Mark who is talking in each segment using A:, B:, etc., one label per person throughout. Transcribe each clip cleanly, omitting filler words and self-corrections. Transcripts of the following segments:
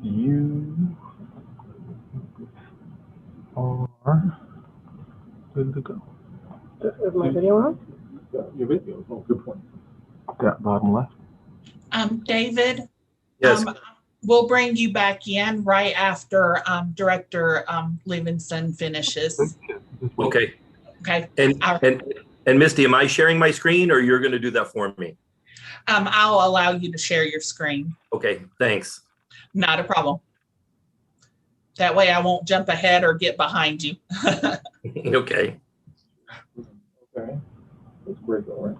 A: You are good to go.
B: Is my video on?
A: Your video. Oh, good point. Yeah, bottom left.
C: David,
D: Yes.
C: we'll bring you back in right after Director Livingston finishes.
D: Okay.
C: Okay.
D: And Misty, am I sharing my screen or you're going to do that for me?
C: I'll allow you to share your screen.
D: Okay, thanks.
C: Not a problem. That way I won't jump ahead or get behind you.
D: Okay.
A: Okay. It's great, all right?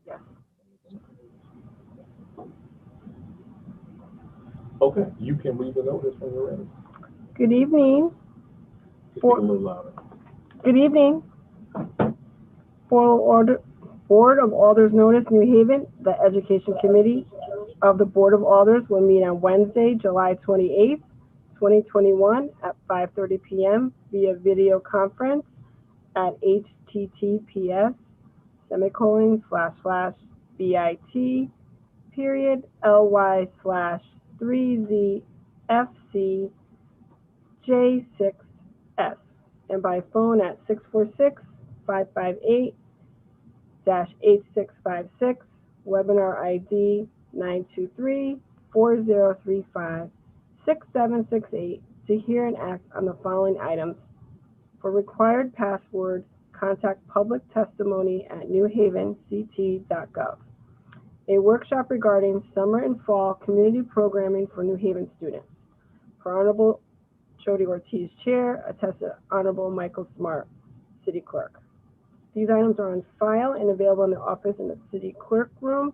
B: Yeah.
A: Okay, you can read the notice when you're ready.
B: Good evening.
A: Just speak a little louder.
B: Good evening. Board of Alders notice, New Haven, the Education Committee of the Board of Alders will meet on Wednesday, July 28th, 2021 at 5:30 p.m. via video conference at https://bit.ly/3zfcj6s and by phone at 646-558-8656, webinar ID 923-4035-6768 to hear and act on the following items. For required password, contact public testimony at newhavenct.gov. A workshop regarding summer and fall community programming for New Haven students. For Honorable Jody Ortiz, Chair, attested Honorable Michael Smart, City Clerk. These items are on file and available in the office in the City Clerk Room,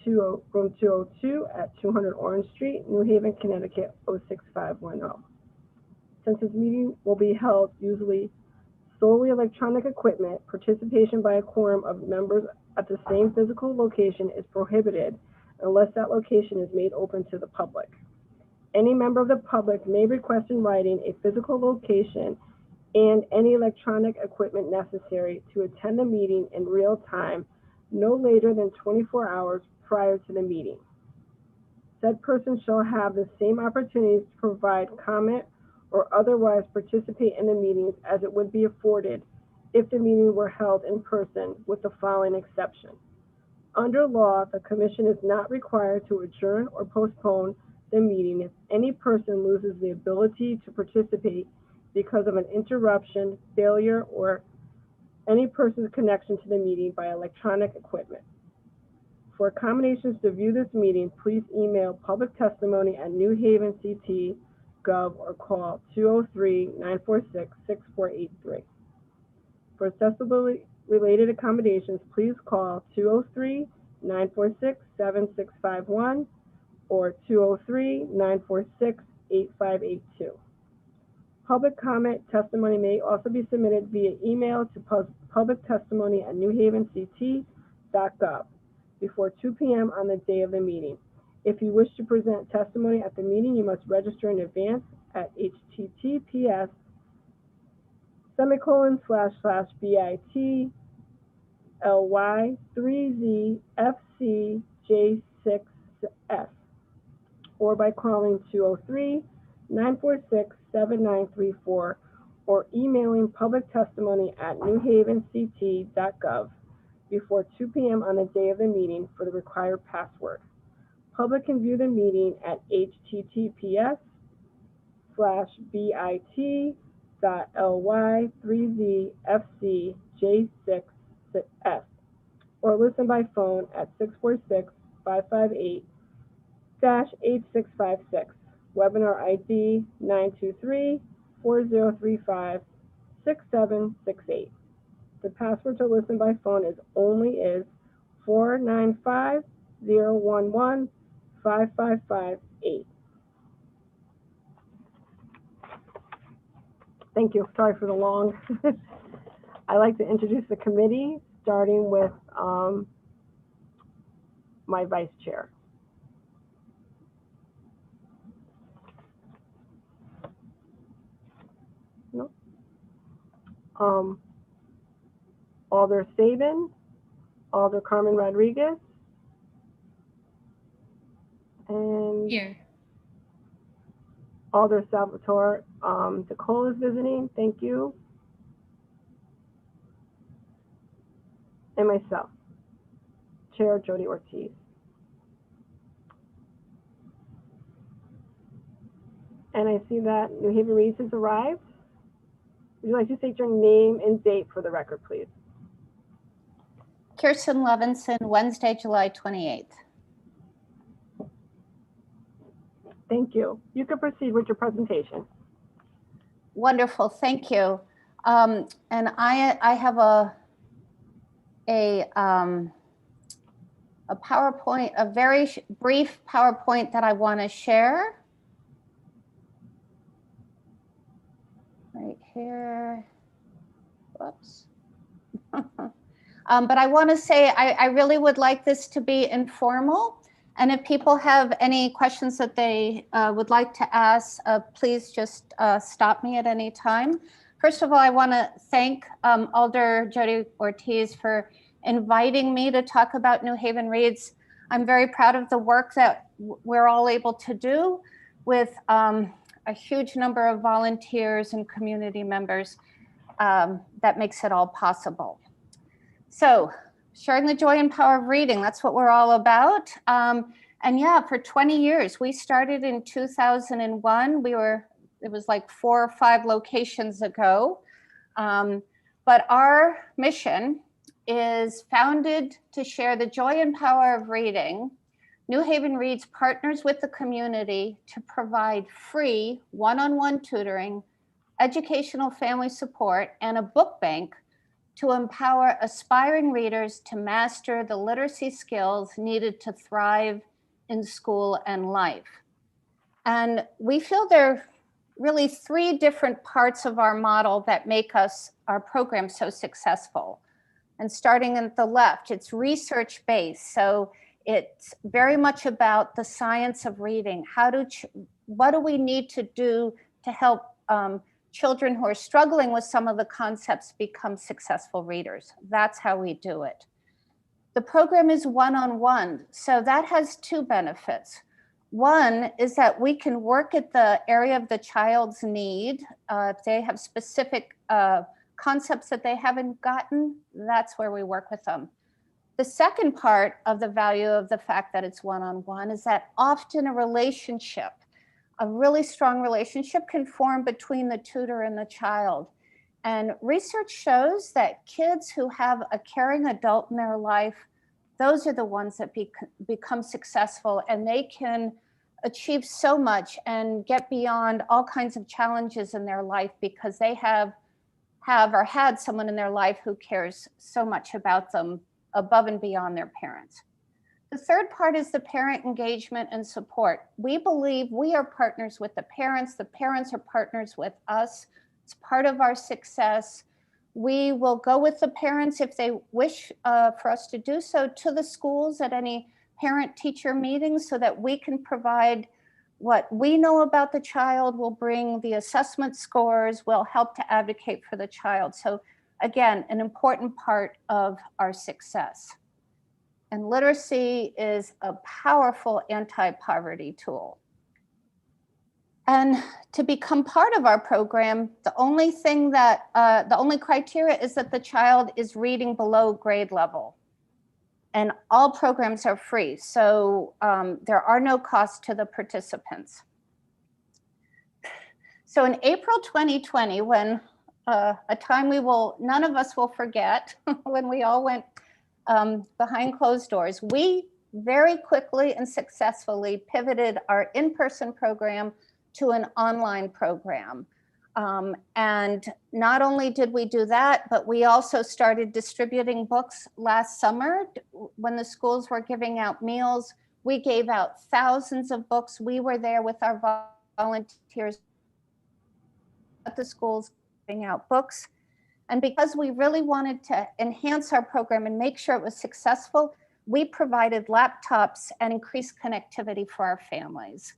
B: room 202 at 200 Orange Street, New Haven, Connecticut 06510. Since this meeting will be held usually solely electronic equipment, participation by a quorum of members at the same physical location is prohibited unless that location is made open to the public. Any member of the public may request in writing a physical location and any electronic equipment necessary to attend the meeting in real time no later than 24 hours prior to the meeting. Said person shall have the same opportunities to provide comment or otherwise participate in the meetings as it would be afforded if the meeting were held in person, with the following exception. Under law, the commission is not required to adjourn or postpone the meeting if any person loses the ability to participate because of an interruption, failure, or any person's connection to the meeting by electronic equipment. For accommodations to view this meeting, please email public testimony at newhavenct.gov or call 203-946-6483. For accessibility related accommodations, please call 203-946-7651 or 203-946-8582. Public comment testimony may also be submitted via email to publictestimony@newhavenct.gov before 2 p.m. on the day of the meeting. If you wish to present testimony at the meeting, you must register in advance at https://bit.ly3zfcj6s or by calling 203-946-7934 or emailing publictestimony@newhavenct.gov before 2 p.m. on the day of the meeting for the required password. Public can view the meeting at https://bit.ly3zfcj6s or listen by phone at 646-558-8656. Webinar ID 923-4035-6768. The password to listen by phone is 495-011-5558. Thank you. Sorry for the long. I'd like to introduce the committee, starting with my vice chair. No. Alder Sabin, Alder Carmen Rodriguez, and
E: here.
B: Alder Salvatore DeCole is visiting. Thank you. And myself, Chair Jody Ortiz. And I see that New Haven Reads has arrived. Would you like to state your name and date for the record, please?
E: Kirsten Levinson, Wednesday, July 28th.
B: Thank you. You can proceed with your presentation.
E: Wonderful, thank you. And I have a PowerPoint, a very brief PowerPoint that I want to share. Right here. Whoops. But I want to say I really would like this to be informal. And if people have any questions that they would like to ask, please just stop me at any time. First of all, I want to thank Alder Jody Ortiz for inviting me to talk about New Haven Reads. I'm very proud of the work that we're all able to do with a huge number of volunteers and community members that makes it all possible. So, sharing the joy and power of reading, that's what we're all about. And yeah, for 20 years, we started in 2001. It was like 4 or 5 locations ago. But our mission is founded to share the joy and power of reading. New Haven Reads partners with the community to provide free one-on-one tutoring, educational family support, and a book bank to empower aspiring readers to master the literacy skills needed to thrive in school and life. And we feel there are really 3 different parts of our model that make our program so successful. And starting at the left, it's research-based. So it's very much about the science of reading. What do we need to do to help children who are struggling with some of the concepts become successful readers? That's how we do it. The program is one-on-one, so that has 2 benefits. One is that we can work at the area of the child's need. If they have specific concepts that they haven't gotten, that's where we work with them. The second part of the value of the fact that it's one-on-one is that often a really strong relationship can form between the tutor and the child. And research shows that kids who have a caring adult in their life, those are the ones that become successful, and they can achieve so much and get beyond all kinds of challenges in their life because they have or had someone in their life who cares so much about them above and beyond their parents. The third part is the parent engagement and support. We believe we are partners with the parents are partners with us. It's part of our success. We will go with the parents if they wish for us to do so to the schools at any parent-teacher meetings so that we can provide what we know about the child. We'll bring the assessment scores, we'll help to advocate for the child. So again, an important part of our success. And literacy is a powerful anti-poverty tool. And to become part of our program, the only criteria is that the child is reading below grade level. And all programs are free, so there are no costs to the participants. So in April 2020, when a time none of us will forget, when we all went behind closed doors, we very quickly and successfully pivoted our in-person program to an online program. And not only did we do that, but we also started distributing books last summer when the schools were giving out meals. We gave out thousands of books. We were there with our volunteers at the schools giving out books. And because we really wanted to enhance our program and make sure it was successful, we provided laptops and increased connectivity for our families.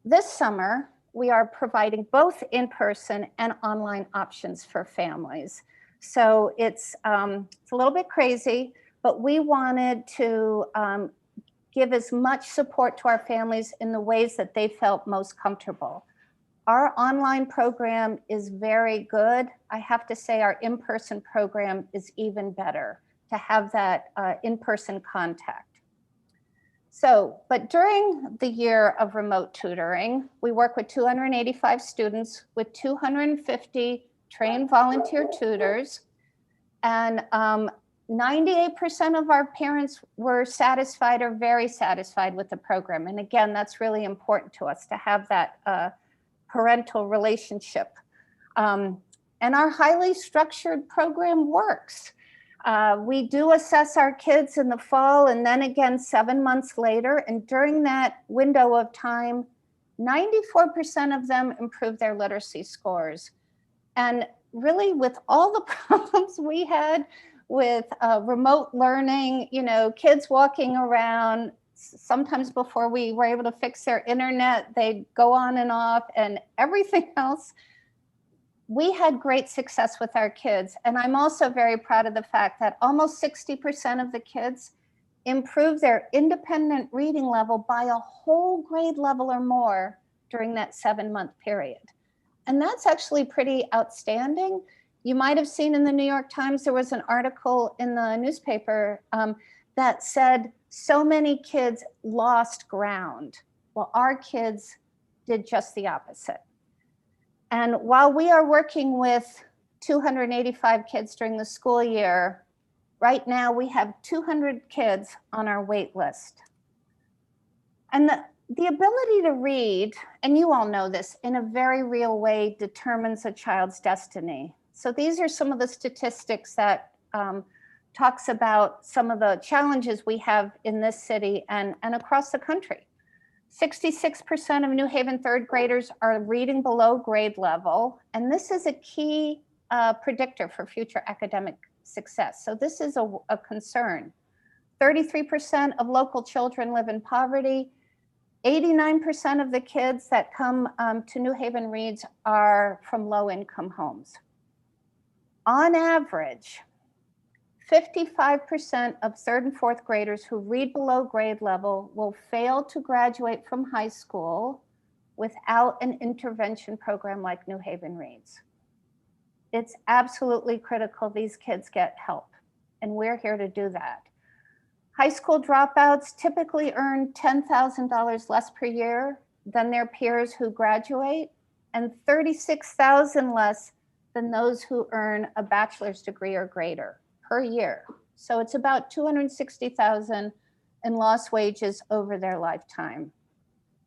E: This summer, we are providing both in-person and online options for families. So it's a little bit crazy, but we wanted to give as much support to our families in the ways that they felt most comfortable. Our online program is very good. I have to say our in-person program is even better to have that in-person contact. So, but during the year of remote tutoring, we work with 285 students with 250 trained volunteer tutors, and 98% of our parents were satisfied or very satisfied with the program. And again, that's really important to us to have that parental relationship. And our highly structured program works. We do assess our kids in the fall and then again 7 months later. And during that window of time, 94% of them improved their literacy scores. And really, with all the problems we had with remote learning, you know, kids walking around, sometimes before we were able to fix their internet, they'd go on and off and everything else. We had great success with our kids. And I'm also very proud of the fact that almost 60% of the kids improved their independent reading level by a whole grade level or more during that 7-month period. And that's actually pretty outstanding. You might have seen in the New York Times, there was an article in the newspaper that said so many kids lost ground. Well, our kids did just the opposite. And while we are working with 285 kids during the school year, right now we have 200 kids on our wait list. And the ability to read, and you all know this, in a very real way determines a child's destiny. So these are some of the statistics that talks about some of the challenges we have in this city and across the country. 66% of New Haven third graders are reading below grade level, and this is a key predictor for future academic success. So this is a concern. 33% of local children live in poverty. 89% of the kids that come to New Haven Reads are from low-income homes. On average, 55% of third and fourth graders who read below grade level will fail to graduate from high school without an intervention program like New Haven Reads. It's absolutely critical these kids get help, and we're here to do that. High school dropouts typically earn $10,000 less per year than their peers who graduate, and $36,000 less than those who earn a bachelor's degree or greater per year. So it's about $260,000 in lost wages over their lifetime.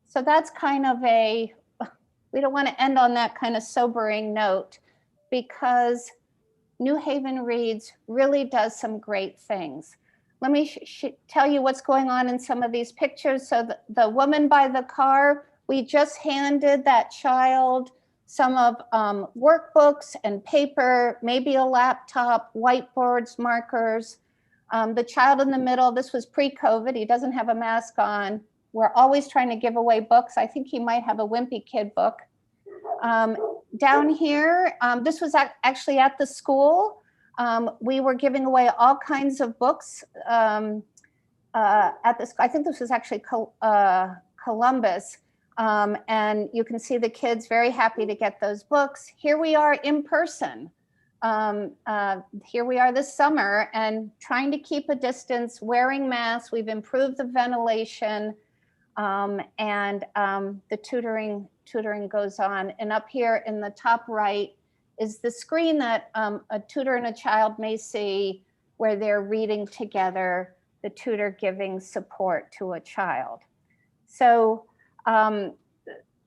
E: So that's kind of we don't want to end on that kind of sobering note, because New Haven Reads really does some great things. Let me tell you what's going on in some of these pictures. So the woman by the car, we just handed that child some of workbooks and paper, maybe a laptop, whiteboards, markers. The child in the middle, this was pre-COVID, he doesn't have a mask on. We're always trying to give away books. I think he might have a Wimpy Kid book. Down here, this was actually at the school. We were giving away all kinds of books at this. I think this was actually Columbus. And you can see the kids very happy to get those books. Here we are in person. Here we are this summer and trying to keep a distance, wearing masks. We've improved the ventilation, and the tutoring goes on. And up here in the top right is the screen that a tutor and a child may see where they're reading together, the tutor giving support to a child. So in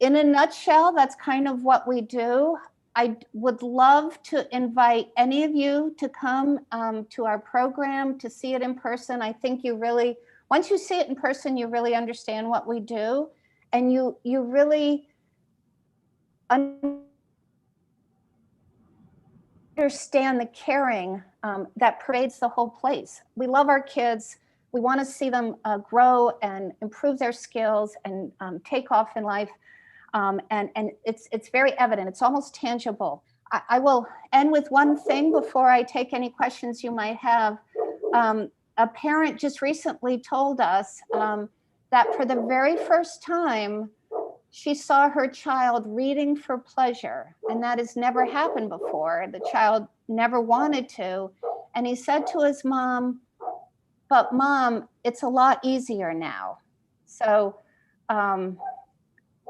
E: a nutshell, that's kind of what we do. I would love to invite any of you to come to our program, to see it in person. I think you really, once you see it in person, you really understand what we do, and you really understand the caring that pervades the whole place. We love our kids. We want to see them grow and improve their skills and take off in life. And it's very evident. It's almost tangible. I will end with one thing before I take any questions you might have. A parent just recently told us that for the very first time, she saw her child reading for pleasure, and that has never happened before. The child never wanted to. And he said to his mom, "But mom, it's a lot easier now." So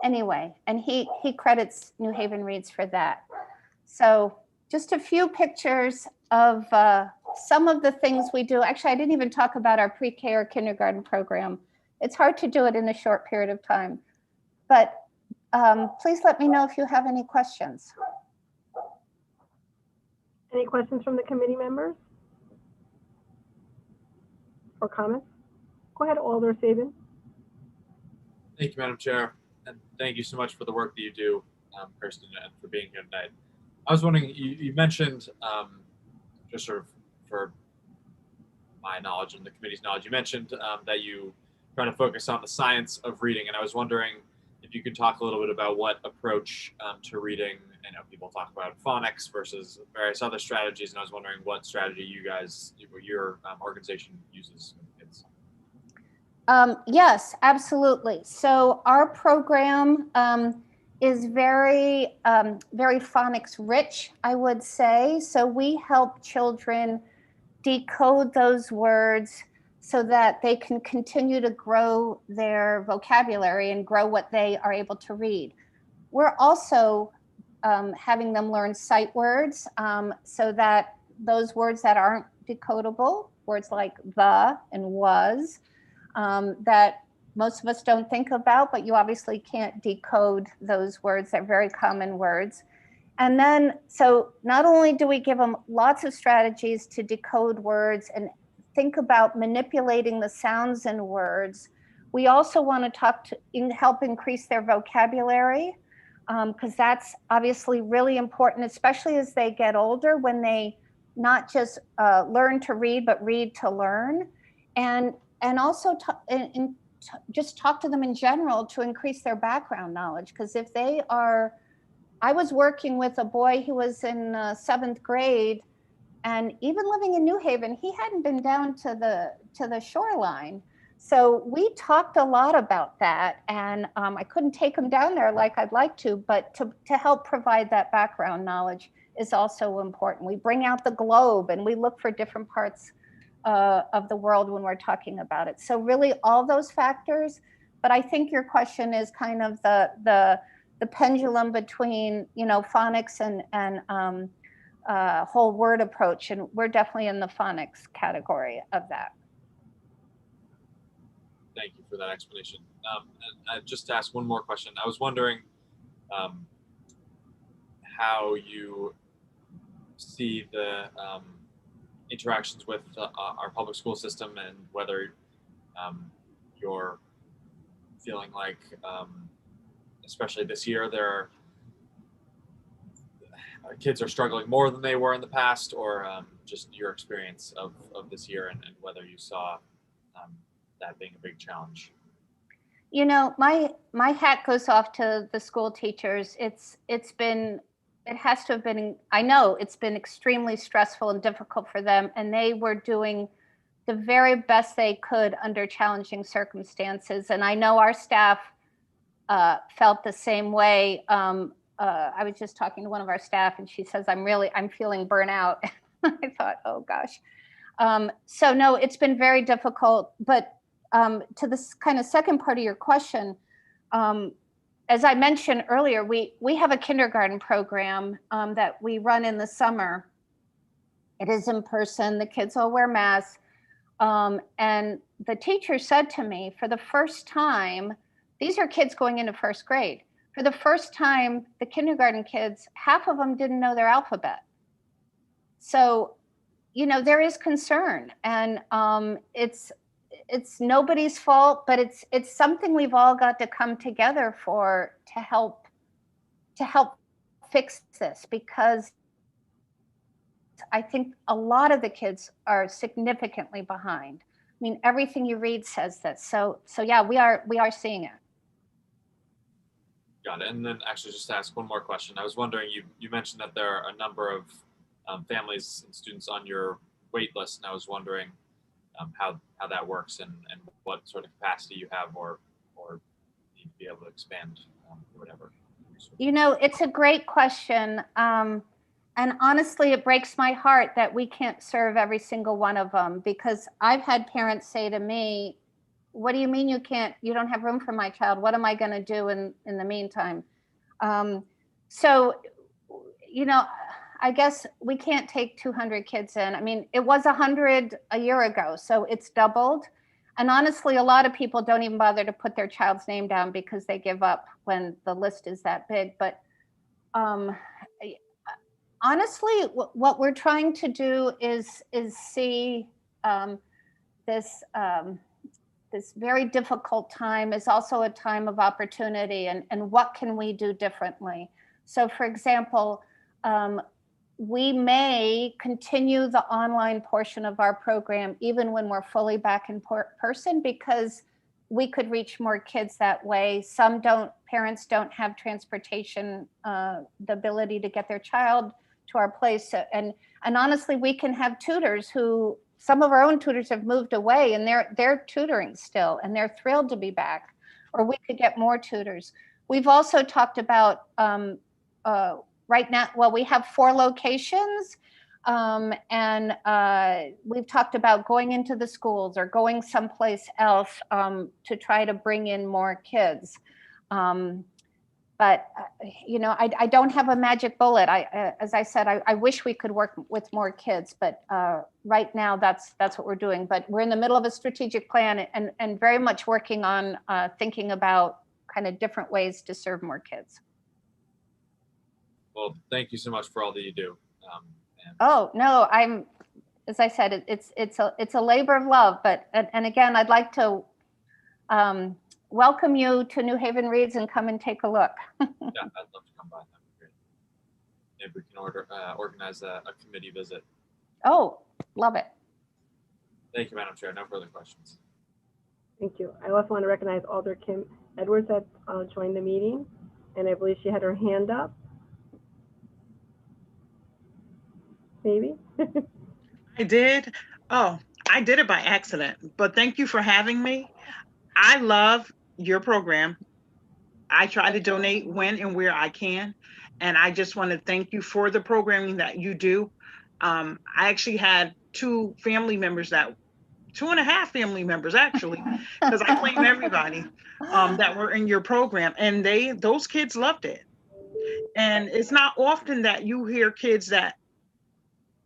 E: anyway, and he credits New Haven Reads for that. So just a few pictures of some of the things we do. Actually, I didn't even talk about our pre-K or kindergarten program. It's hard to do it in a short period of time. But please let me know if you have any questions.
B: Any questions from the committee members? Or comments? Go ahead, Alder Sabin.
F: Thank you, Madam Chair, and thank you so much for the work that you do, Kirsten, and for being here tonight. I was wondering, you mentioned, just sort of for my knowledge and the committee's knowledge, you mentioned that you trying to focus on the science of reading, and I was wondering if you could talk a little bit about what approach to reading. I know people talk about phonics versus various other strategies, and I was wondering what strategy you guys, your organization uses with kids.
E: Yes, absolutely. So our program is very, very phonics rich, I would say. So we help children decode those words so that they can continue to grow their vocabulary and grow what they are able to read. We're also having them learn sight words so that those words that aren't decodable, words like the and was, that most of us don't think about, but you obviously can't decode those words. They're very common words. And then, so not only do we give them lots of strategies to decode words and think about manipulating the sounds in words, we also want to talk to help increase their vocabulary, because that's obviously really important, especially as they get older, when they not just learn to read, but read to learn. And also just talk to them in general to increase their background knowledge. Because if they are, I was working with a boy who was in 7th grade, and even living in New Haven, he hadn't been down to the shoreline. So we talked a lot about that, and I couldn't take him down there like I'd like to, but to help provide that background knowledge is also important. We bring out the globe and we look for different parts of the world when we're talking about it. So really all those factors, but I think your question is kind of the pendulum between, you know, phonics and whole word approach, and we're definitely in the phonics category of that.
F: Thank you for that explanation. And just to ask one more question, I was wondering how you see the interactions with our public school system, and whether you're feeling like, especially this year, kids are struggling more than they were in the past, or just your experience of this year, and whether you saw that being a big challenge.
E: You know, my hat goes off to the school teachers. It has to have been, I know it's been extremely stressful and difficult for them, and they were doing the very best they could under challenging circumstances. And I know our staff felt the same way. I was just talking to one of our staff, and she says, I'm feeling burnout. I thought, oh gosh. So no, it's been very difficult. But to this kind of second part of your question, as I mentioned earlier, we have a kindergarten program that we run in the summer. It is in person. The kids all wear masks. And the teacher said to me, for the first time, these are kids going into 1st grade. For the first time, the kindergarten kids, half of them didn't know their alphabet. So, you know, there is concern, and it's nobody's fault, but it's something we've all got to come together for, to help fix this, because I think a lot of the kids are significantly behind. I mean, everything you read says that. So yeah, we are seeing it.
F: Got it. And then actually, just to ask one more question, I was wondering, you mentioned that there are a number of families and students on your wait list, and I was wondering how that works, and what sort of capacity you have, or need to be able to expand whatever.
E: You know, it's a great question. And honestly, it breaks my heart that we can't serve every single one of them, because I've had parents say to me, what do you mean you don't have room for my child? What am I going to do in the meantime? So, you know, I guess we can't take 200 kids in. I mean, it was 100 a year ago, so it's doubled. And honestly, a lot of people don't even bother to put their child's name down because they give up when the list is that big. But honestly, what we're trying to do is see this this very difficult time is also a time of opportunity, and what can we do differently? So, for example, we may continue the online portion of our program even when we're fully back in person, because we could reach more kids that way. Parents don't have transportation, the ability to get their child to our place. And honestly, we can have tutors some of our own tutors have moved away, and they're tutoring still, and they're thrilled to be back, or we could get more tutors. We've also talked about right now, well, we have 4 locations, and we've talked about going into the schools or going someplace else to try to bring in more kids. But you know, I don't have a magic bullet. As I said, I wish we could work with more kids, but right now that's what we're doing. But we're in the middle of a strategic plan, and very much working on thinking about kind of different ways to serve more kids.
F: Well, thank you so much for all that you do.
E: Oh no, as I said, it's a labor of love. But and again, I'd like to welcome you to New Haven Reads and come and take a look.
F: Yeah, I'd love to come by. That'd be great. Maybe we can organize a committee visit.
E: Oh, love it.
F: Thank you, Madam Chair. No further questions.
B: Thank you. I also want to recognize Alder Kim Edwards that joined the meeting, and I believe she had her hand up. Maybe?
G: I did. Oh, I did it by accident, but thank you for having me. I love your program. I try to donate when and where I can. And I just want to thank you for the programming that you do. I actually had 2 family members 2.5 family members actually, because I claim everybody that were in your program, and those kids loved it. And it's not often that you hear kids that,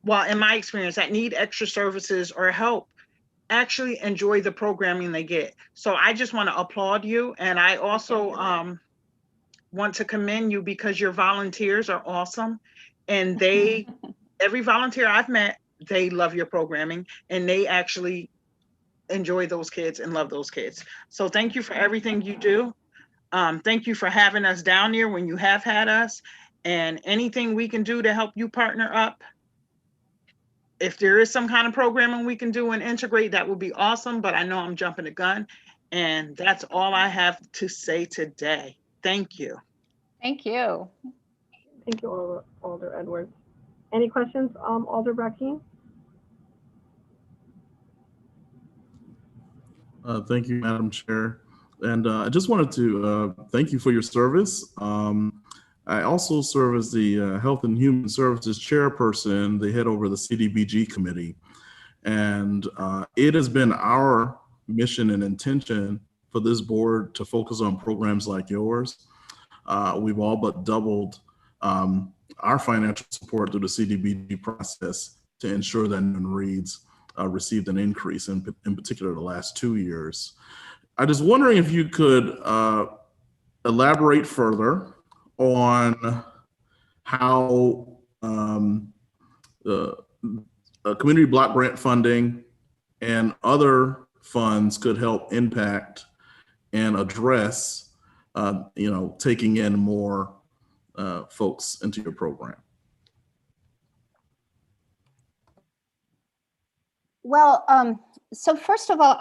G: well, in my experience, that need extra services or help actually enjoy the programming they get. So I just want to applaud you. And I also want to commend you because your volunteers are awesome. And every volunteer I've met, they love your programming, and they actually enjoy those kids and love those kids. So thank you for everything you do. Thank you for having us down here when you have had us, and anything we can do to help you partner up. If there is some kind of programming we can do and integrate, that would be awesome, but I know I'm jumping the gun, and that's all I have to say today. Thank you.
E: Thank you.
B: Thank you, Alder Edwards. Any questions, Alder Brackeen?
A: Thank you, Madam Chair. And I just wanted to thank you for your service. I also serve as the Health and Human Services Chairperson, the head over the CDBG committee. And it has been our mission and intention for this board to focus on programs like yours. We've all but doubled our financial support through the CDBG process to ensure that New Haven Reads received an increase, in particular the last 2 years. I was wondering if you could elaborate further on how community block grant funding and other funds could help impact and address, taking in more folks into your program.
E: Well, so first of all,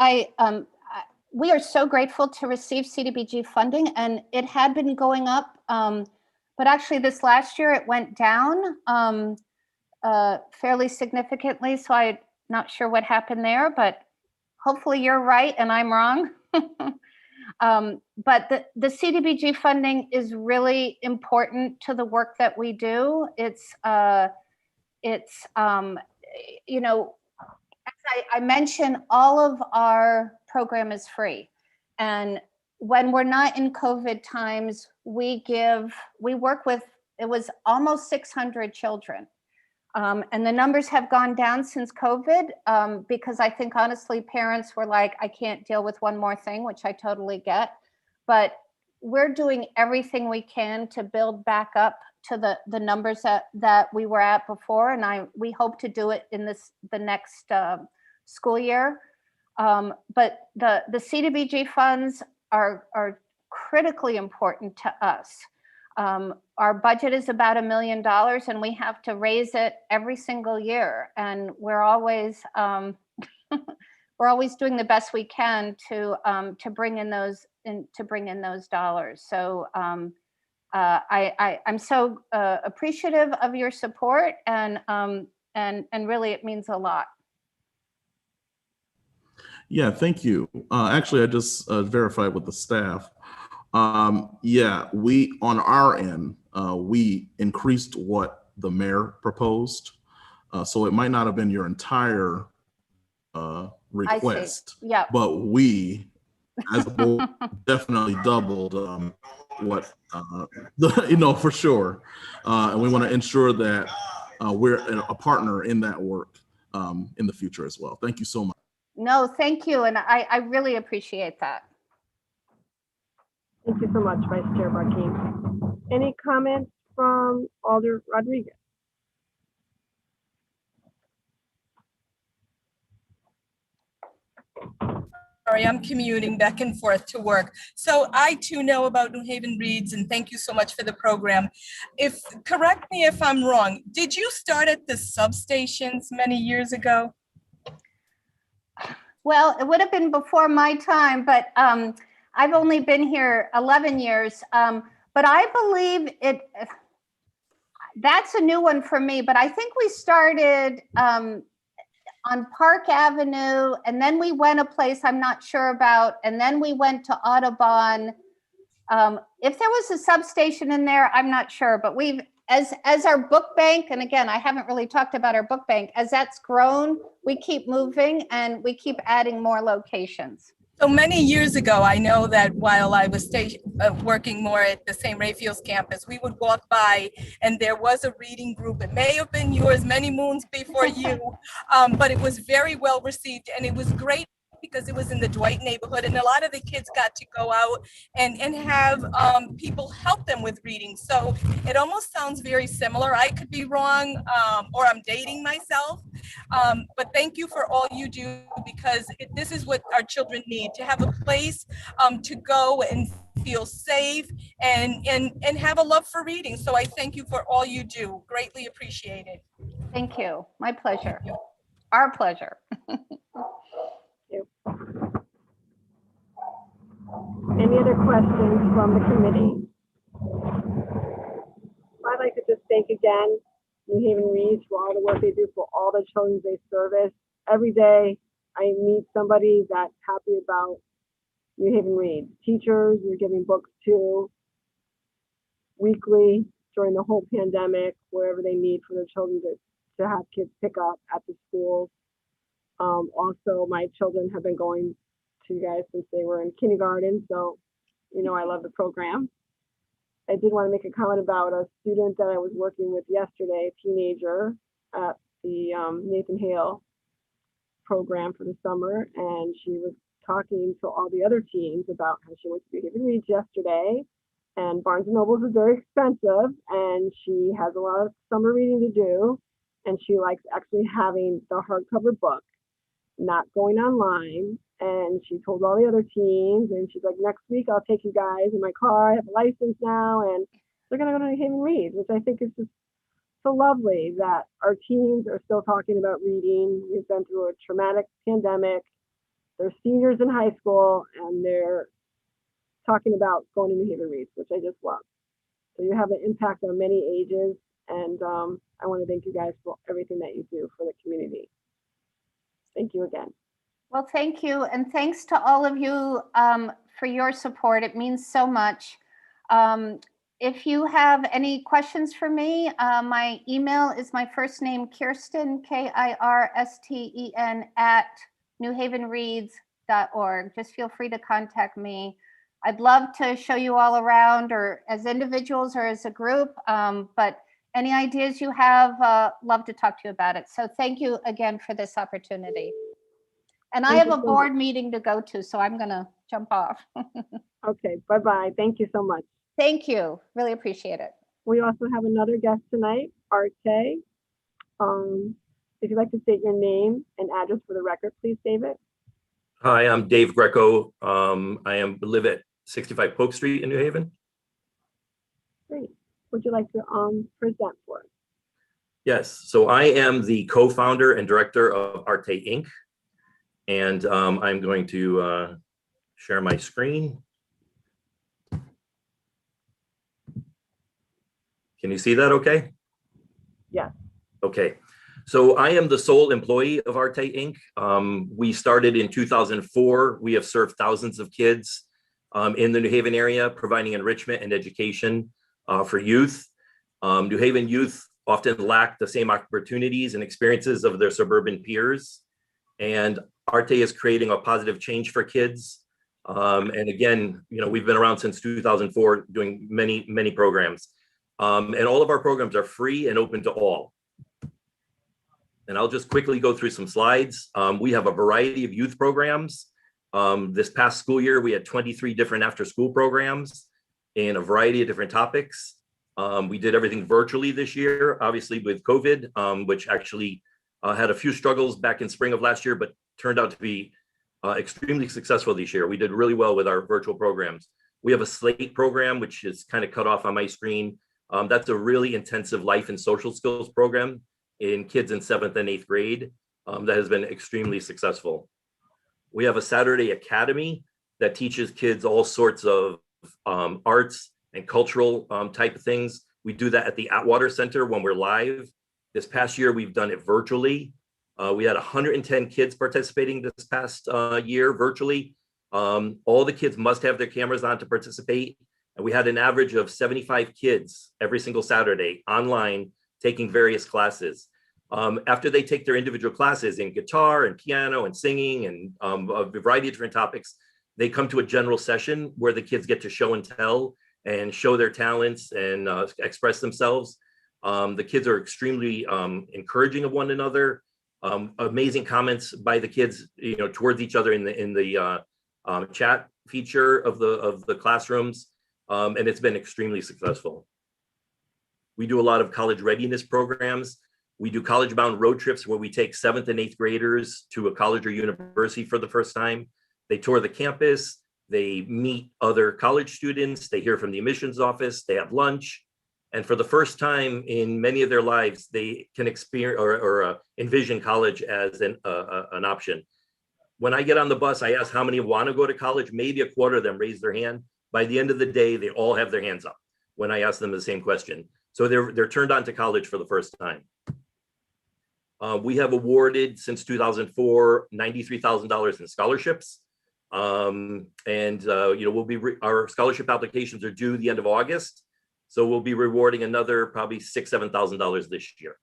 E: we are so grateful to receive CDBG funding, and it had been going up, but actually this last year it went down fairly significantly. So I'm not sure what happened there, but hopefully you're right and I'm wrong. But the CDBG funding is really important to the work that we do. It's you know, as I mentioned, all of our program is free. And when we're not in COVID times, we work with, it was almost 600 children. And the numbers have gone down since COVID because I think honestly, parents were like, I can't deal with one more thing, which I totally get. But we're doing everything we can to build back up to the numbers that we were at before. And we hope to do it in the next school year. But the CDBG funds are critically important to us. Our budget is about $1 million and we have to raise it every single year. And we're always doing the best we can to bring in those dollars. So I'm so appreciative of your support and really it means a lot.
A: Yeah, thank you. Actually, I just verified with the staff. Yeah, we on our end, we increased what the mayor proposed. So it might not have been your entire request,
E: yeah,
A: but we as a board definitely doubled what, for sure. And we want to ensure that we're a partner in that work in the future as well. Thank you so much.
E: No, thank you. And I really appreciate that.
B: Thank you so much, Vice Chair Barkeen. Any comments from Alder Rodriguez?
H: Sorry, I'm commuting back and forth to work. So I too know about New Haven Reads and thank you so much for the program. Correct me if I'm wrong, did you start at the substations many years ago?
E: Well, it would have been before my time, but I've only been here 11 years. But I believe that's a new one for me, but I think we started on Park Avenue, and then we went a place I'm not sure about, and then we went to Audubon. If there was a substation in there, I'm not sure, but as our book bank, and again, I haven't really talked about our book bank, as that's grown, we keep moving and we keep adding more locations.
H: So many years ago, I know that while I was working more at the St. Raphael's campus, we would walk by and there was a reading group. It may have been yours many moons before you, but it was very well received and it was great because it was in the Dwight neighborhood and a lot of the kids got to go out and have people help them with reading. So it almost sounds very similar. I could be wrong or I'm dating myself, but thank you for all you do because this is what our children need, to have a place to go and feel safe and have a love for reading. So I thank you for all you do. Greatly appreciated.
E: Thank you. My pleasure. Our pleasure.
B: Any other questions from the committee? I'd like to just thank again New Haven Reads for all the work they do for all the children they service. Every day I meet somebody that's happy about New Haven Reads. Teachers we're giving books to weekly during the whole pandemic, wherever they need for their children to have kids pick up at the schools. Also, my children have been going to you guys since they were in kindergarten, so I love the program. I did want to make a comment about a student that I was working with yesterday, a teenager at the Nathan Hale program for the summer, and she was talking to all the other teens about how she went to New Haven Reads yesterday, and Barnes & Nobles is very expensive, and she has a lot of summer reading to do, and she likes actually having the hardcover book, not going online. And she told all the other teens, and she's like, next week I'll take you guys in my car. I have a license now, and they're gonna go to New Haven Reads, which I think is just so lovely that our teens are still talking about reading. We've been through a traumatic pandemic. They're seniors in high school, and they're talking about going to New Haven Reads, which I just love. So you have an impact on many ages, and I want to thank you guys for everything that you do for the community. Thank you again.
E: Well, thank you. And thanks to all of you for your support. It means so much. If you have any questions for me, my email is my first name, Kirsten, Kirsten, at newhavenreads.org. Just feel free to contact me. I'd love to show you all around, or as individuals or as a group, but any ideas you have, love to talk to you about it. So thank you again for this opportunity. And I
B: Thank
E: have
B: you
E: a
B: so
E: board meeting to go to, so I'm gonna jump off.
B: Okay, bye-bye. Thank you so much.
E: Thank you, really appreciate it.
B: We also have another guest tonight, Arte. If you'd like to state your name and address for the record, please, David.
D: Hi, I'm Dave Greco. Live at 65 Polk Street in New Haven.
B: Great. Would you like to present for us?
D: Yes, so I am the co-founder and director of Arte Inc. And I'm going to share my screen. Can you see that okay?
B: Yes.
D: Okay, so I am the sole employee of Arte Inc. We started in 2004. We have served thousands of kids in the New Haven area, providing enrichment and education for youth. New Haven youth often lack the same opportunities and experiences of their suburban peers. And Arte is creating a positive change for kids. And again, we've been around since 2004 doing many, many programs. And all of our programs are free and open to all. And I'll just quickly go through some slides. We have a variety of youth programs. This past school year, we had 23 different after-school programs in a variety of different topics. We did everything virtually this year, obviously with COVID, which actually had a few struggles back in spring of last year, but turned out to be extremely successful this year. We did really well with our virtual programs. We have a SLATE program, which is kind of cut off on my screen. That's a really intensive life and social skills program in kids in 7th and 8th grade that has been extremely successful. We have a Saturday Academy that teaches kids all sorts of arts and cultural type of things. We do that at the Atwater Center when we're live. This past year, we've done it virtually. We had 110 kids participating this past year virtually. All the kids must have their cameras on to participate. And we had an average of 75 kids every single Saturday online taking various classes. After they take their individual classes in guitar and piano and singing and a variety of different topics, they come to a general session where the kids get to show and tell and show their talents and express themselves. The kids are extremely encouraging of one another. Amazing comments by the kids, towards each other in the chat feature of the classrooms, and it's been extremely successful. We do a lot of college readiness programs. We do college-bound road trips where we take 7th and 8th graders to a college or university for the first time. They tour the campus. They meet other college students. They hear from the admissions office. They have lunch. And for the first time in many of their lives, they can experience or envision college as an option. When I get on the bus, I ask how many want to go to college. Maybe a quarter of them raise their hand. By the end of the day, they all have their hands up when I ask them the same question. So they're turned on to college for the first time. We have awarded since 2004 $93,000 in scholarships. Our scholarship applications are due the end of August. So we'll be rewarding another probably $6,000, $7,000 this year.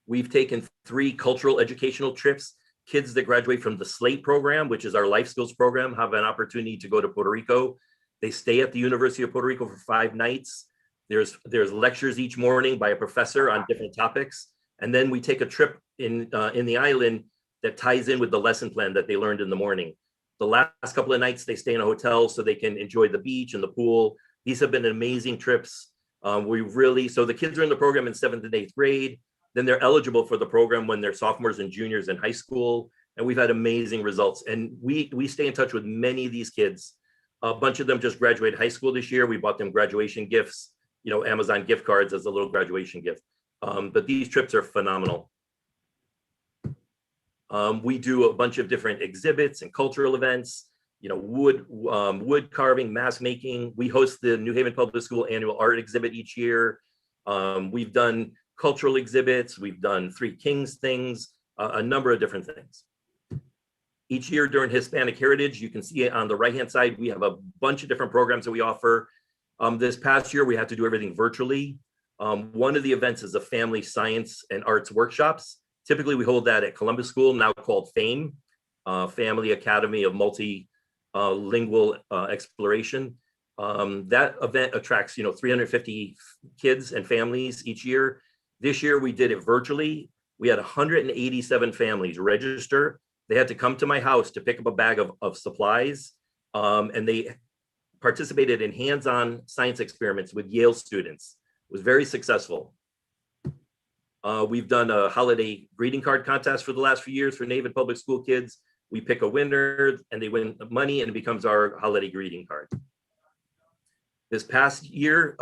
D: We've taken 3 cultural educational trips. Kids that graduate from the SLATE program, which is our life skills program, have an opportunity to go to Puerto Rico. They stay at the University of Puerto Rico for 5 nights. There's lectures each morning by a professor on different topics. And then we take a trip in the island that ties in with the lesson plan that they learned in the morning. The last couple of nights, they stay in a hotel so they can enjoy the beach and the pool. These have been amazing trips. So the kids are in the program in 7th and 8th grade. Then they're eligible for the program when they're sophomores and juniors in high school. And we've had amazing results. And we stay in touch with many of these kids. A bunch of them just graduated high school this year. We bought them graduation gifts, Amazon gift cards as a little graduation gift. But these trips are phenomenal. We do a bunch of different exhibits and cultural events, wood carving, mask making. We host the New Haven Public School annual art exhibit each year. We've done cultural exhibits. We've done 3 Kings things, a number of different things. Each year during Hispanic Heritage, you can see it on the right-hand side, we have a bunch of different programs that we offer. This past year, we had to do everything virtually. One of the events is a family science and arts workshops. Typically, we hold that at Columbus School, now called FAME, Family Academy of Multilingual Exploration. That event attracts, 350 kids and families each year. This year, we did it virtually. We had 187 families register. They had to come to my house to pick up a bag of supplies, and they participated in hands-on science experiments with Yale students. It was very successful. We've done a holiday greeting card contest for the last few years for New Haven Public School kids. We pick a winner and they win money and it becomes our holiday greeting card. This past year,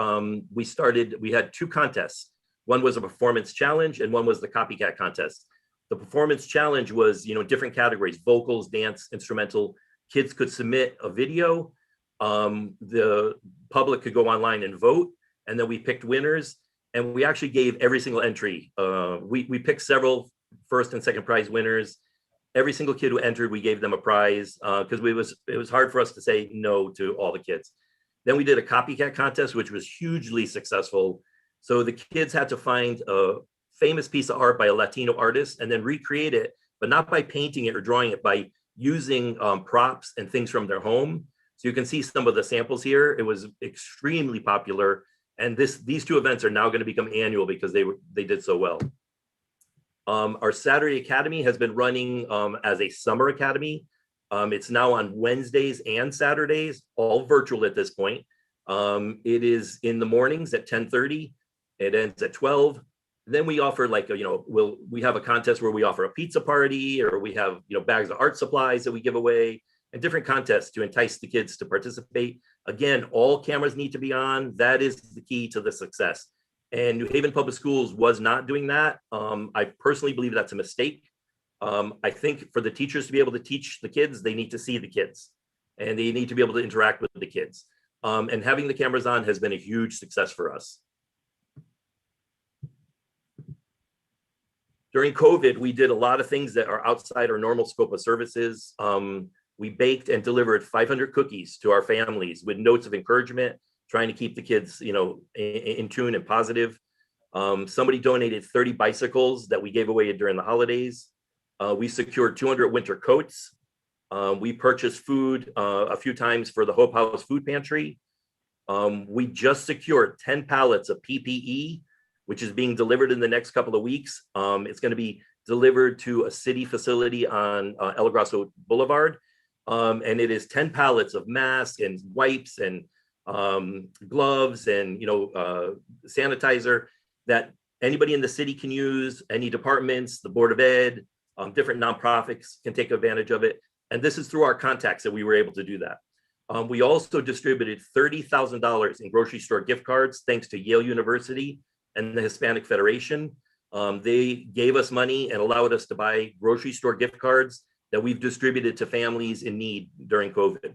D: we had 2 contests. One was a performance challenge and one was the copycat contest. The performance challenge was, different categories: vocals, dance, instrumental. Kids could submit a video. The public could go online and vote. And then we picked winners, and we actually gave every single entry. We picked several first and second prize winners. Every single kid who entered, we gave them a prize because it was hard for us to say no to all the kids. Then we did a copycat contest, which was hugely successful. So the kids had to find a famous piece of art by a Latino artist and then recreate it, but not by painting it or drawing it, by using props and things from their home. So you can see some of the samples here. It was extremely popular. And these 2 events are now going to become annual because they did so well. Our Saturday Academy has been running as a summer academy. It's now on Wednesdays and Saturdays, all virtual at this point. It is in the mornings at 10:30. It ends at 12. Then we offer we have a contest where we offer a pizza party, or we have, bags of art supplies that we give away, and different contests to entice the kids to participate. Again, all cameras need to be on. That is the key to the success. And New Haven Public Schools was not doing that. I personally believe that's a mistake. I think for the teachers to be able to teach the kids, they need to see the kids and they need to be able to interact with the kids. And having the cameras on has been a huge success for us. During COVID, we did a lot of things that are outside our normal scope of services. We baked and delivered 500 cookies to our families with notes of encouragement, trying to keep the kids, in tune and positive. Somebody donated 30 bicycles that we gave away during the holidays. We secured 200 winter coats. We purchased food a few times for the Hope House Food Pantry. We just secured 10 pallets of PPE, which is being delivered in the next couple of weeks. It's going to be delivered to a city facility on El Grasso Boulevard. And it is 10 pallets of masks and wipes and gloves and sanitizer that anybody in the city can use. Any departments, the Board of Ed, different nonprofits can take advantage of it. And this is through our contacts that we were able to do that. We also distributed $30,000 in grocery store gift cards, thanks to Yale University and the Hispanic Federation. They gave us money and allowed us to buy grocery store gift cards that we've distributed to families in need during COVID.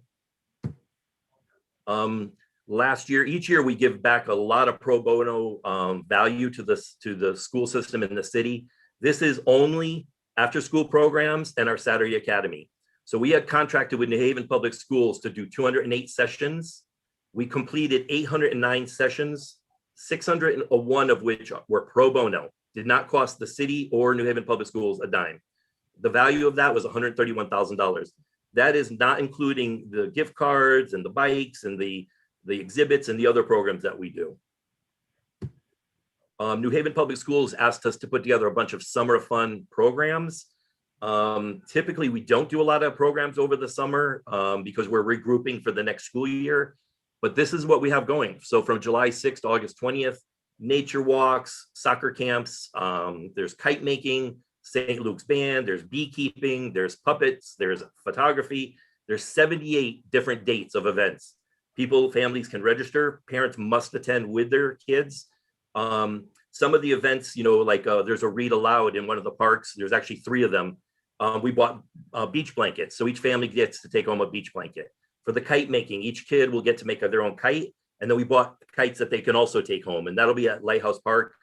D: Each year we give back a lot of pro bono value to the school system in the city. This is only after school programs and our Saturday Academy. So we had contracted with New Haven Public Schools to do 208 sessions. We completed 809 sessions, 601 of which were pro bono, did not cost the city or New Haven Public Schools a dime. The value of that was $131,000. That is not including the gift cards and the bikes and the exhibits and the other programs that we do. New Haven Public Schools asked us to put together a bunch of summer fun programs. Typically, we don't do a lot of programs over the summer because we're regrouping for the next school year, but this is what we have going. So from July 6th to August 20th, nature walks, soccer camps, there's kite making, St. Luke's Band, there's beekeeping, there's puppets, there's photography, there's 78 different dates of events. Families can register, parents must attend with their kids. Some of the events, there's a read aloud in one of the parks. There's actually 3 of them. We bought beach blankets. So each family gets to take home a beach blanket. For the kite making, each kid will get to make their own kite. And then we bought kites that they can also take home. And that'll be at Lighthouse Park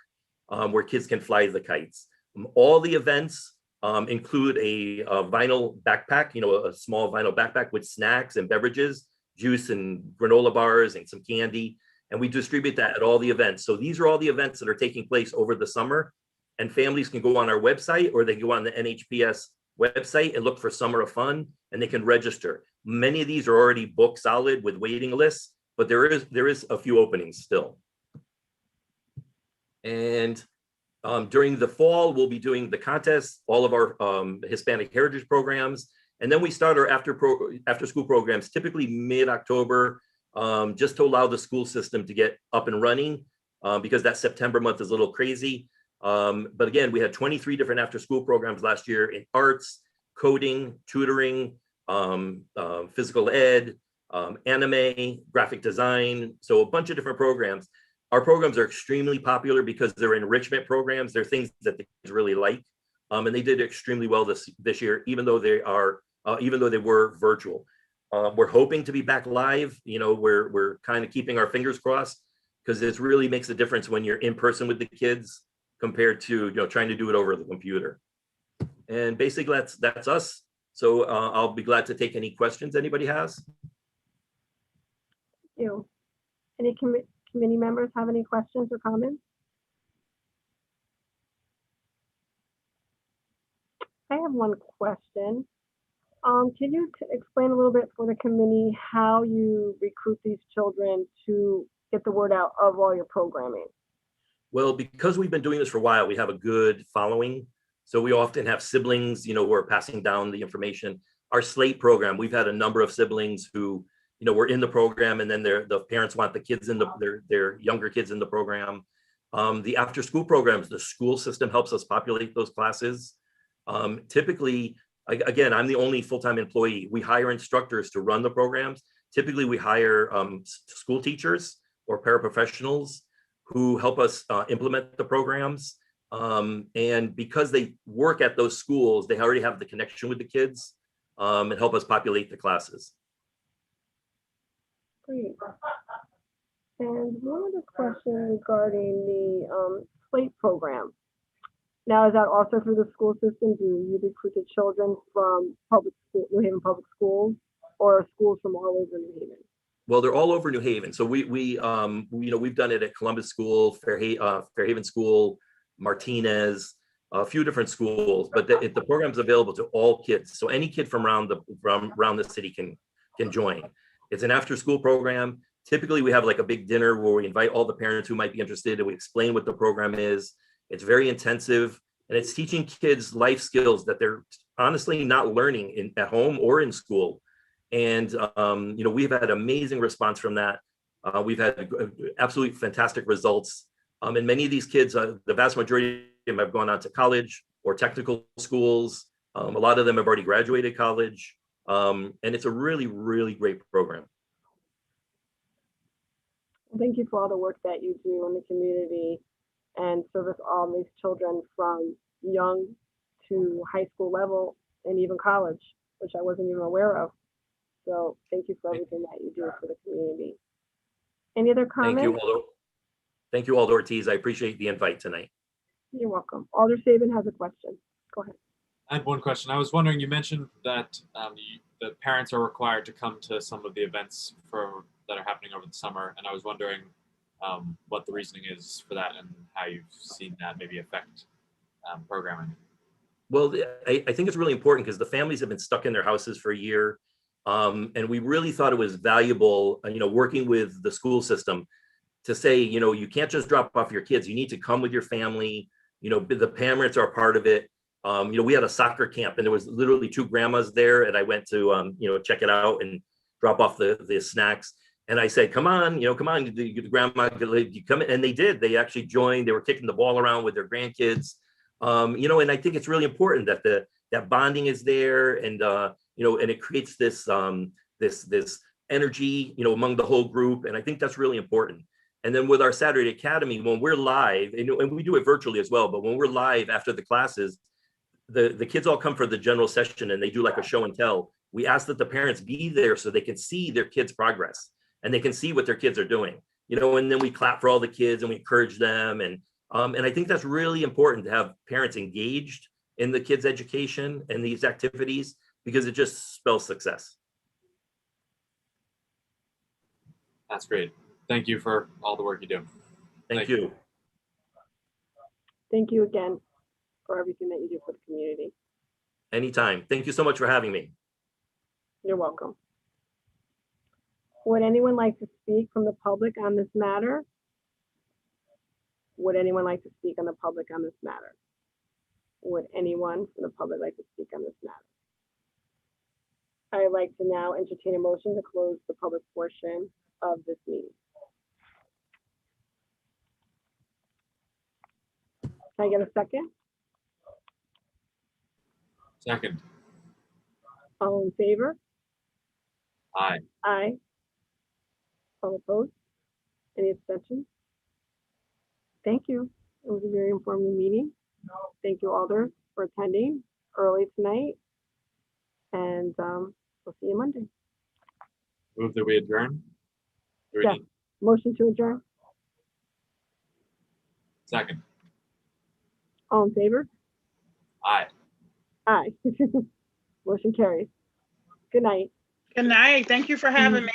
D: where kids can fly the kites. All the events include a vinyl backpack, a small vinyl backpack with snacks and beverages, juice and granola bars and some candy. And we distribute that at all the events. So these are all the events that are taking place over the summer. And families can go on our website, or they go on the NHPS website and look for Summer of Fun, and they can register. Many of these are already booked solid with waiting lists, but there is a few openings still. And during the fall, we'll be doing the contest, all of our Hispanic heritage programs. And then we start our after school programs, typically mid-October, just to allow the school system to get up and running, because that September month is a little crazy. But again, we had 23 different after school programs last year in arts, coding, tutoring, physical ed, anime, graphic design. So a bunch of different programs. Our programs are extremely popular because they're enrichment programs. They're things that the kids really like. And they did extremely well this year, even though they were virtual. We're hoping to be back live. We're kind of keeping our fingers crossed, because it really makes a difference when you're in person with the kids compared to trying to do it over the computer. And basically that's us. So I'll be glad to take any questions anybody has.
B: Thank you. Any committee members have any questions or comments? I have one question. Can you explain a little bit for the committee how you recruit these children to get the word out of all your programming?
D: Well, because we've been doing this for a while, we have a good following. So we often have siblings, who are passing down the information. Our Slate program, we've had a number of siblings who, were in the program, and then the parents want the kids in their younger kids in the program. The after school programs, the school system helps us populate those classes. Typically, again, I'm the only full-time employee. We hire instructors to run the programs. Typically, we hire school teachers or paraprofessionals who help us implement the programs. And because they work at those schools, they already have the connection with the kids and help us populate the classes.
B: Great. And one other question regarding the Slate program. Now, is that also through the school system? Do you recruit the children from New Haven public schools, or schools from all over New Haven?
D: Well, they're all over New Haven. So we've done it at Columbus School, Fairhaven School, Martinez, a few different schools, but the program's available to all kids. So any kid from around the city can join. It's an after school program. Typically we have like a big dinner where we invite all the parents who might be interested, and we explain what the program is. It's very intensive, and it's teaching kids life skills that they're honestly not learning at home or in school. And, we've had amazing response from that. We've had absolutely fantastic results. And many of these kids, the vast majority of them have gone on to college or technical schools. A lot of them have already graduated college. And it's a really, really great program.
B: Thank you for all the work that you do in the community and service all these children from young to high school level and even college, which I wasn't even aware of. So thank you for everything that you do for the community. Any other comments?
D: Thank you, Aldo Ortiz. I appreciate the invite tonight.
B: You're welcome. Alder Saban has a question. Go ahead.
F: I had one question. I was wondering, you mentioned that the parents are required to come to some of the events that are happening over the summer, and I was wondering what the reasoning is for that and how you've seen that maybe affect programming.
D: Well, I think it's really important because the families have been stuck in their houses for a year. And we really thought it was valuable, working with the school system to say, you can't just drop off your kids. You need to come with your family. The parents are part of it. We had a soccer camp, and there was literally 2 grandmas there, and I went to, check it out and drop off the snacks. And I said, come on, the grandma, you come in. And they did. They actually joined. They were kicking the ball around with their grandkids. And I think it's really important that that bonding is there, and and it creates this this energy, among the whole group. And I think that's really important. And then with our Saturday Academy, when we're live, and we do it virtually as well, but when we're live after the classes, the kids all come for the general session, and they do like a show and tell. We ask that the parents be there so they can see their kids' progress, and they can see what their kids are doing, and then we clap for all the kids and we encourage them. And I think that's really important to have parents engaged in the kids' education and these activities, because it just spells success.
F: That's great. Thank you for all the work you do.
D: Thank you.
B: Thank you again for everything that you do for the community.
D: Anytime. Thank you so much for having me.
B: You're welcome. Would anyone like to speak from the public on this matter? Would anyone like to speak on the public on this matter? Would anyone from the public like to speak on this matter? I'd like to now entertain a motion to close the public portion of this meeting. Can I get a second?
F: Second.
B: All in favor?
F: Aye.
B: Aye. All opposed? Any abstentions? Thank you. It was a very informative meeting. Thank you, Alder, for attending early tonight. And we'll see you Monday.
F: Move that we adjourn. Do we
B: Yeah.
F: need-
B: Motion to adjourn.
F: Second.
B: All in favor?
F: Aye.
B: Aye. Motion carries. Good night.
G: Good night. Thank you for having me.